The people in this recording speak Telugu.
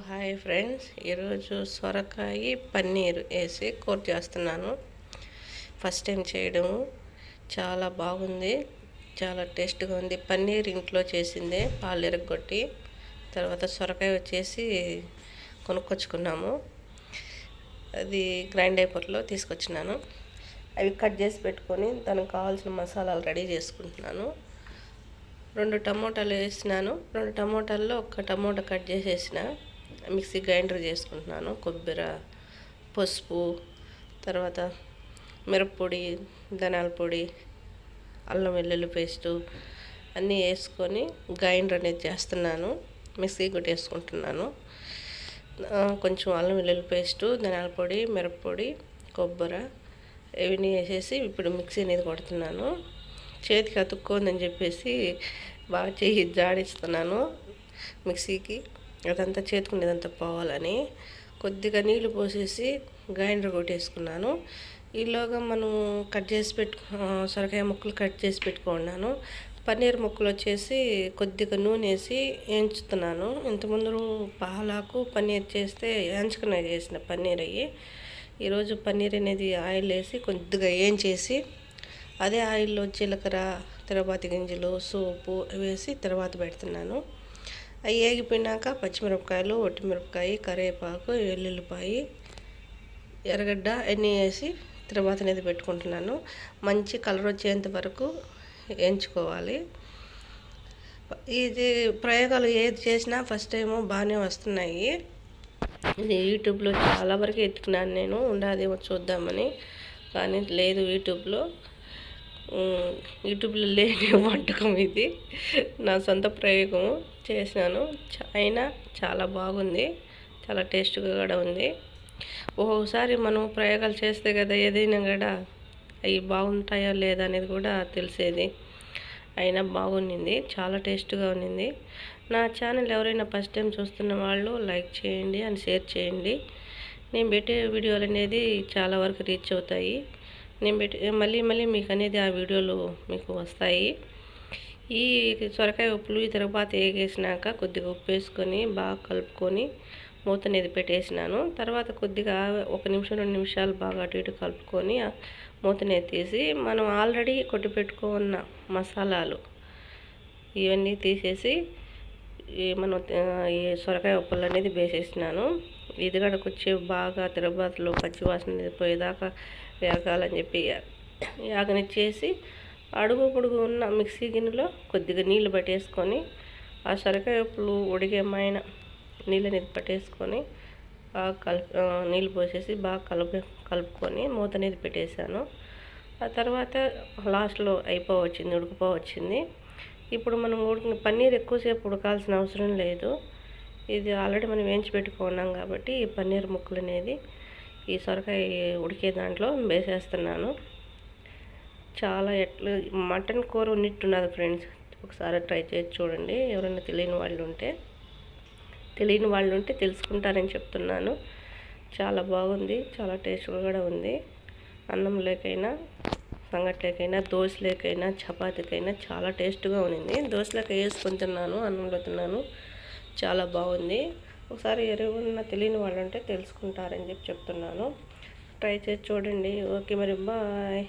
హాయ్ ఫ్రెండ్స్, ఈరోజు సొరకాయ పన్నీర్ వేసి కూర చేస్తున్నాను. ఫస్ట్ టైం చేయడము, చాలా బాగుంది, చాలా టేస్ట్గా ఉంది. పన్నీర్ ఇంట్లో చేసిందే, పాలు ఎరగొట్టి. తర్వాత సొరకాయ వచ్చేసి కొనుక్కొచ్చుకున్నాము, అది గ్రైండ్ అయిపోట్లో తీసుకొచ్చినాను. అవి కట్ చేసి పెట్టుకొని దానికి కావాల్సిన మసాలాలు రెడీ చేసుకుంటున్నాను. 2 టమోటాలు వేసినాను. 2 టమోటాల్లో 1 టమోటా కట్ చేసేసిన మిక్సీ గ్రైండర్ చేసుకుంటున్నాను. కొబ్బరి, పసుపు, తర్వాత మిరప్పొడి, ధనియాల పొడి, అల్లం వెల్లుల్లి పేస్టు అన్నీ వేసుకొని గ్రైండర్ అనేది చేస్తున్నాను. మిక్సీ కొట్టేసుకుంటున్నాను. కొంచెం అల్లం వెల్లుల్లి పేస్టు, ధనియాల పొడి, మిరప్పొడి, కొబ్బరి ఇవన్నీ వేసేసి ఇప్పుడు మిక్సీ అనేది కొడుతున్నాను. చేతికి అతుక్కోందని చెప్పేసి బాగా చేయి జాడిస్తున్నాను మిక్సీకి. అదంతా చేతుకునేదంతా పోవాలని కొద్దిగా నీళ్లు పోసేసి గ్రైండర్ కొట్టేసుకున్నాను. ఈలోగా మనం కట్ చేసి సొరకాయ ముక్కలు కట్ చేసి పెట్టుకున్నాను. పన్నీర్ ముక్కలు వచ్చేసి కొద్దిగా నూనె వేసి వేయించుతున్నాను. ఇంతకుముందు పాలాకు పన్నీర్ చేస్తే వేయించుకునే చేసిన పన్నీర్ అయ్యి. ఈరోజు పన్నీర్ అనేది ఆయిల్ వేసి కొద్దిగా వేయించేసి అదే ఆయిల్లో జీలకర్ర, తిరుపతి గింజలు, సోపు వేసి తర్వాత పెడుతున్నాను. అవి వేగిపోయినాక పచ్చిమిరపకాయలు, ఒట్టిమిరపకాయ, కరివేపాకు, వెల్లుల్లిపాయ, ఎర్రగడ్డ అన్నీ వేసి తర్వాత అనేది పెట్టుకుంటున్నాను. మంచి కలర్ వచ్చేంత వరకు వేయించుకోవాలి. ఇది ప్రయోగాలు ఏది చేసినా ఫస్ట్ టైము బాగానే వస్తున్నాయి. ఇది యూట్యూబ్లో చాలా వరకు ఎత్తుకున్నాను నేను, ఉండదేమో చూద్దామని, కానీ లేదు. యూట్యూబ్లో లేని వంటకం ఇది, నా సొంత ప్రయోగం చేసినాను. అయినా చాలా బాగుంది, చాలా టేస్ట్గా కూడా ఉంది. ఒక్కొక్కసారి మనం ప్రయోగాలు చేస్తే కదా ఏదైనా కూడా అవి బాగుంటాయో లేదా అనేది కూడా తెలిసేది. అయినా బాగుండింది, చాలా టేస్ట్గా ఉన్నింది. నా ఛానల్ ఎవరైనా ఫస్ట్ టైం చూస్తున్న వాళ్ళు లైక్ చేయండి అండ్ షేర్ చేయండి. నేను పెట్టే వీడియోలు అనేది చాలా వరకు రీచ్ అవుతాయి. నేను మళ్ళీ మీకు అనేది ఆ వీడియోలు మీకు వస్తాయి. ఈ సొరకాయ ఉప్పులు తర్వాత వేగేసినాక కొద్దిగా ఉప్పు వేసుకొని బాగా కలుపుకొని మూత అనేది పెట్టేసినాను. తర్వాత కొద్దిగా 1 నిమిషం 2 నిమిషాలు బాగా అటు ఇటు కలుపుకొని మూతనేది తీసి మనం ఆల్రెడీ కొట్టి పెట్టుకున్న మసాలాలు ఇవన్నీ తీసేసి మనం ఈ సొరకాయ ఉప్పులు అనేది వేసేసినాను. ఇది కూడా కొంచెం బాగా తిరగబాతులో పచ్చివాసన అనేది పోయేదాకా వేగాలని చెప్పి యాగనిచ్చేసి అడుగు పొడుగు ఉన్న మిక్సీ గిన్నెలో కొద్దిగా నీళ్ళు పట్టేసుకొని ఆ సొరకాయ ఉప్పులు ఉడిగేమైన నీళ్ళు అనేది పట్టేసుకొని బాగా నీళ్ళు పోసేసి బాగా కలుపుకొని మూత అనేది పెట్టేశాను. ఆ తర్వాత లాస్ట్లో ఉడికిపోవచ్చింది. ఇప్పుడు మనం పన్నీర్ ఎక్కువసేపు ఉడకాల్సిన అవసరం లేదు. ఇది ఆల్రెడీ మనం వేయించి పెట్టుకున్నాం కాబట్టి ఈ పన్నీర్ ముక్కలు అనేది ఈ సొరకాయ ఉడికే దాంట్లో వేసేస్తున్నాను. చాలా మటన్ కూర ఉన్నట్టున్నది ఫ్రెండ్స్, ఒకసారి ట్రై చేసి చూడండి. ఎవరైనా తెలియని వాళ్ళు ఉంటే తెలుసుకుంటారని చెప్తున్నాను. చాలా బాగుంది, చాలా టేస్ట్గా కూడా ఉంది. అన్నం లేకైనా, సంగట్లేకైనా, దోశలేకైనా, చపాతీకైనా చాలా టేస్ట్గా ఉంది. దోశలోకి వేసుకొని తిన్నాను, అన్నంలో తిన్నాను, చాలా బాగుంది. ఒకసారి ఎవరైనా తెలియని వాళ్ళు ఉంటే తెలుసుకుంటారని చెప్తున్నాను. ట్రై చేసి చూడండి. ఓకే, మరి బాయ్.